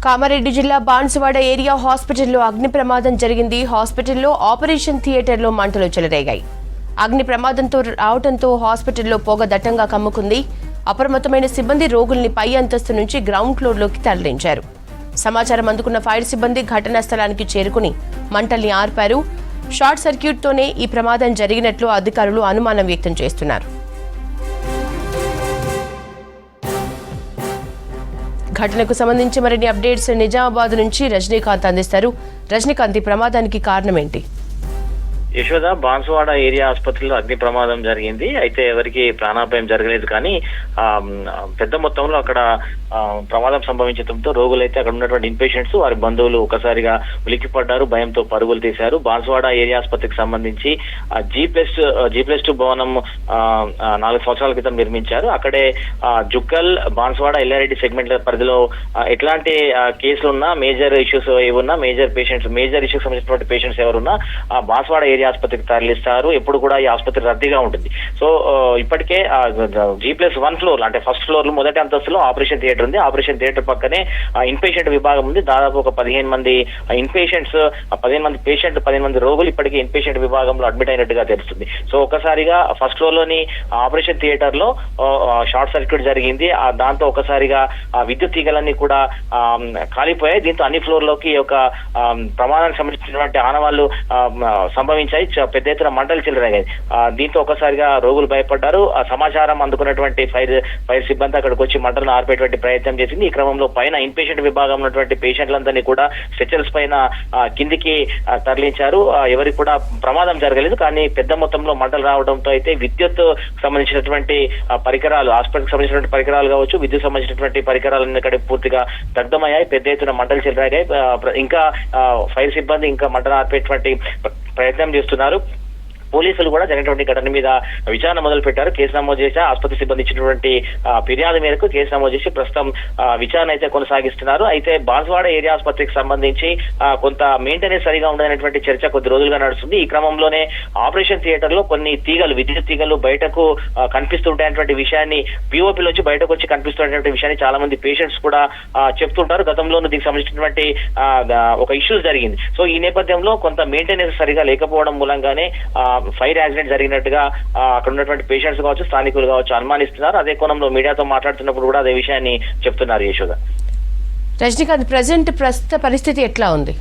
కామారెడ్డి జిల్లా బాన్సువాడ ఏరియా హాస్పిటల్లో అగ్ని ప్రమాదం జరిగింది. హాస్పిటల్లో ఆపరేషన్ థియేటర్లో మంటలు చెలరేగాయి. అగ్ని ప్రమాదంతో రావడంతో హాస్పిటల్లో పొగ దట్టంగా కమ్ముకుంది. అప్రమత్తమైన సిబ్బంది రోగుల్ని పై అంతస్తు నుంచి గ్రౌండ్ ఫ్లోర్లోకి తరలించారు. సమాచారం అందుకున్న ఫైర్ సిబ్బంది ఘటనా స్థలానికి చేరుకుని మంటల్ని ఆర్పారు. షార్ట్ సర్క్యూట్తోనే ఈ ప్రమాదం జరిగినట్లు అధికారులు అనుమానం వ్యక్తం చేస్తున్నారు. ఘటనకు సంబంధించి మరిన్ని అప్డేట్స్ నిజామాబాద్ నుంచి రజనీకాంత్ అందిస్తారు. రజనీకాంత్, ఈ ప్రమాదానికి కారణం ఏంటి? యశోద, బాన్సువాడ ఏరియా ఆసుపత్రిలో అగ్ని ప్రమాదం జరిగింది. అయితే ఎవరికి ప్రాణాపాయం జరగలేదు, కానీ పెద్ద మొత్తంలో అక్కడ ప్రమాదం సంభవించడంతో రోగులైతే అక్కడ ఉన్నటువంటి ఇన్పేషెంట్స్, వారి బంధువులు ఒకసారిగా ఉలిక్కిపడ్డారు, భయంతో పరుగులు తీశారు. బాన్సువాడ ఏరియా ఆసుపత్రికి సంబంధించి G+2 భవనం 4 సంవత్సరాల క్రితం నిర్మించారు. అక్కడే జుక్కల్, బాన్సువాడ, ఎల్లారెడ్డి సెగ్మెంట్ల పరిధిలో ఎట్లాంటి కేసులున్నా, మేజర్ ఇష్యూస్ ఏమున్నా, మేజర్ ఇష్యూస్ సంబంధించినటువంటి పేషెంట్స్ ఎవరున్నా బాన్సువాడ ఏరియా ఆసుపత్రికి తరలిస్తారు. ఎప్పుడు కూడా ఈ ఆసుపత్రి రద్దీగా ఉంటుంది. సో ఇప్పటికే G+1 ఫ్లోర్ అంటే ఫస్ట్ ఫ్లోర్ లో మొదటి అంతస్తులో ఆపరేషన్ థియేటర్ ఉంది. ఆపరేషన్ థియేటర్ పక్కనే ఇన్పేషెంట్ విభాగం ఉంది. దాదాపు ఒక 15 మంది ఇన్పేషెంట్స్, 15 మంది రోగులు ఇప్పటికే ఇన్పేషెంట్ విభాగంలో అడ్మిట్ అయినట్టుగా తెలుస్తుంది. సో ఒకసారిగా ఫస్ట్ ఫ్లోర్ లోని ఆపరేషన్ థియేటర్ లో షార్ట్ సర్క్యూట్ జరిగింది. దాంతో ఒకసారిగా విద్యుత్ తీగలన్నీ కూడా కాలిపోయాయి. దీంతో అన్ని ఫ్లోర్ లోకి ఒక ప్రమాదానికి సంబంధించినటువంటి ఆనవాళ్లు సంభవించాయి. పెద్ద ఎత్తున మంటలు చెలరేగాయి. దీంతో ఒకసారిగా రోగులు భయపడ్డారు. సమాచారం అందుకున్నటువంటి ఫైర్ సిబ్బంది అక్కడికి వచ్చి మంటలను ఆర్పేటువంటి ప్రయత్నం చేసింది. ఈ క్రమంలో పైన ఇన్పేషెంట్ విభాగం ఉన్నటువంటి పేషెంట్లందరినీ కూడా స్ట్రెచర్స్ పైన కిందికి తరలించారు. ఎవరికి కూడా ప్రమాదం జరగలేదు, కానీ పెద్ద మొత్తంలో మంటలు రావడంతో అయితే విద్యుత్ సంబంధించినటువంటి పరికరాలు, హాస్పిటల్కి సంబంధించినటువంటి పరికరాలు కావచ్చు, విద్యుత్ సంబంధించినటువంటి పరికరాలన్నీ ఇక్కడ పూర్తిగా దగ్ధమయ్యాయి. పెద్ద ఎత్తున మంటలు చెలరేగాయి. ఇంకా ఫైర్ సిబ్బంది ఇంకా మంటలు ఆర్పేటువంటి ప్రయత్నం చేస్తున్నారు. పోలీసులు కూడా జరిగినటువంటి ఘటన మీద విచారణ మొదలు పెట్టారు. కేసు నమోదు చేసి ఆసుపత్రి సిబ్బంది ఇచ్చినటువంటి ఫిర్యాదు మేరకు కేసు నమోదు చేసి ప్రస్తుతం విచారణ అయితే కొనసాగిస్తున్నారు. అయితే బాన్సువాడ ఏరియా ఆసుపత్రికి సంబంధించి కొంత మెయింటెనెన్స్ సరిగా ఉండదనేటువంటి చర్చ కొద్ది రోజులుగా నడుస్తుంది. ఈ క్రమంలోనే ఆపరేషన్ థియేటర్ లో కొన్ని తీగలు, విద్యుత్ తీగలు బయటకు కనిపిస్తుంటాయనేటువంటి విషయాన్ని, పిఓపి నుంచి బయటకు వచ్చి కనిపిస్తున్నటువంటి విషయాన్ని చాలా మంది పేషెంట్స్ కూడా చెప్తుంటారు. గతంలోనూ దీనికి సంబంధించినటువంటి ఒక ఇష్యూస్ జరిగింది. సో ఈ నేపథ్యంలో కొంత మెయింటెనెన్స్ సరిగా లేకపోవడం మూలంగానే ఫైర్ యాక్సిడెంట్ జరిగినట్టుగా అక్కడ ఉన్నటువంటి పేషెంట్స్ కావచ్చు, స్థానికులు కావచ్చు అనుమానిస్తున్నారు. అదే కోణంలో మీడియాతో మాట్లాడుతున్నప్పుడు కూడా అదే విషయాన్ని చెప్తున్నారు. యశోద, రజనీకాంత్, ప్రస్తుత పరిస్థితి ఎట్లా ఉంది?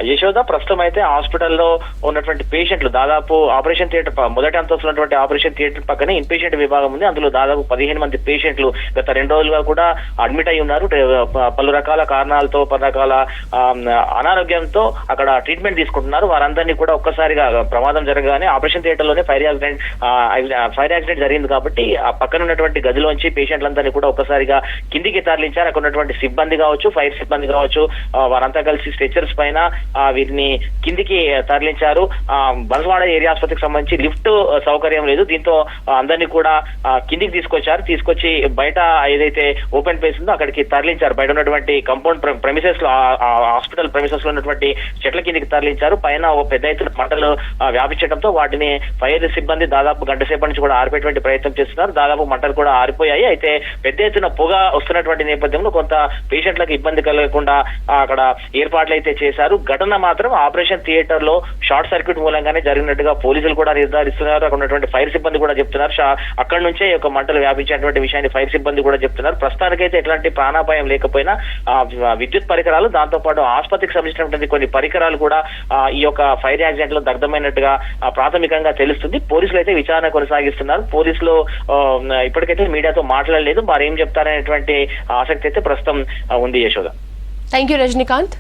యశోద, ప్రస్తుతం అయితే హాస్పిటల్లో ఉన్నటువంటి పేషెంట్లు దాదాపు ఆపరేషన్ థియేటర్ మొదటి అంతస్తులో ఉన్నటువంటి ఆపరేషన్ థియేటర్ పక్కనే ఇన్పేషెంట్ విభాగం ఉంది. అందులో దాదాపు 15 మంది పేషెంట్లు గత 2 రోజులుగా కూడా అడ్మిట్ అయి ఉన్నారు. పలు రకాల కారణాలతో, పలు రకాల అనారోగ్యంతో అక్కడ ట్రీట్మెంట్ తీసుకుంటున్నారు. వారందరినీ కూడా ఒక్కసారిగా ప్రమాదం జరగగానే ఆపరేషన్ థియేటర్ లోనే ఫైర్ యాక్సిడెంట్ జరిగింది కాబట్టి ఆ పక్కన ఉన్నటువంటి గదిలోంచి పేషెంట్లందరినీ కూడా ఒక్కసారిగా కిందికి తరలించారు. అక్కడ ఉన్నటువంటి సిబ్బంది కావచ్చు, ఫైర్ సిబ్బంది కావచ్చు, వారంతా కలిసి స్ట్రెచర్స్ పైన వీరిని కిందికి తరలించారు. బాన్సువాడ ఏరియా ఆసుపత్రికి సంబంధించి లిఫ్ట్ సౌకర్యం లేదు. దీంతో అందరినీ కూడా కిందికి తీసుకొచ్చి బయట ఏదైతే ఓపెన్ ప్లేస్ ఉందో అక్కడికి తరలించారు. బయట ఉన్నటువంటి కంపౌండ్ ప్రెమిసెస్ లో, హాస్పిటల్ ప్రెమిసెస్ లో ఉన్నటువంటి చెట్ల కిందికి తరలించారు. పైన ఓ పెద్ద ఎత్తున మంటలు వ్యాపించడంతో వాటిని ఫైర్ సిబ్బంది దాదాపు గంట సేపటి నుంచి కూడా ఆర్పేటువంటి ప్రయత్నం చేస్తున్నారు. దాదాపు మంటలు కూడా ఆరిపోయాయి. అయితే పెద్ద ఎత్తున పొగ వస్తున్నటువంటి నేపథ్యంలో కొంత పేషెంట్లకు ఇబ్బంది కలగకుండా అక్కడ ఏర్పాట్లు అయితే చేశారు. ఘటన మాత్రం ఆపరేషన్ థియేటర్ లో షార్ట్ సర్క్యూట్ మూలంగానే జరిగినట్టుగా పోలీసులు కూడా నిర్ధారిస్తున్నారు. అక్కడ ఉన్నటువంటి ఫైర్ సిబ్బంది కూడా చెప్తున్నారు. అక్కడ నుంచే ఒక మంటలు వ్యాపించినటువంటి విషయాన్ని ఫైర్ సిబ్బంది కూడా చెప్తున్నారు. ప్రస్తుతానికైతే ఎట్లాంటి ప్రాణాపాయం లేకపోయినా విద్యుత్ పరికరాలు, దాంతో పాటు ఆసుపత్రికి సంబంధించినటువంటి కొన్ని పరికరాలు కూడా ఈ యొక్క ఫైర్ యాక్సిడెంట్ లో దగ్ధమైనట్టుగా ప్రాథమికంగా తెలుస్తుంది. పోలీసులు అయితే విచారణ కొనసాగిస్తున్నారు. పోలీసులు ఇప్పటికైతే మీడియాతో మాట్లాడలేదు. వారు ఏం చెప్తారనేటువంటి ఆసక్తి అయితే ప్రస్తుతం ఉంది. Yashoda, thank you Rajinikanth.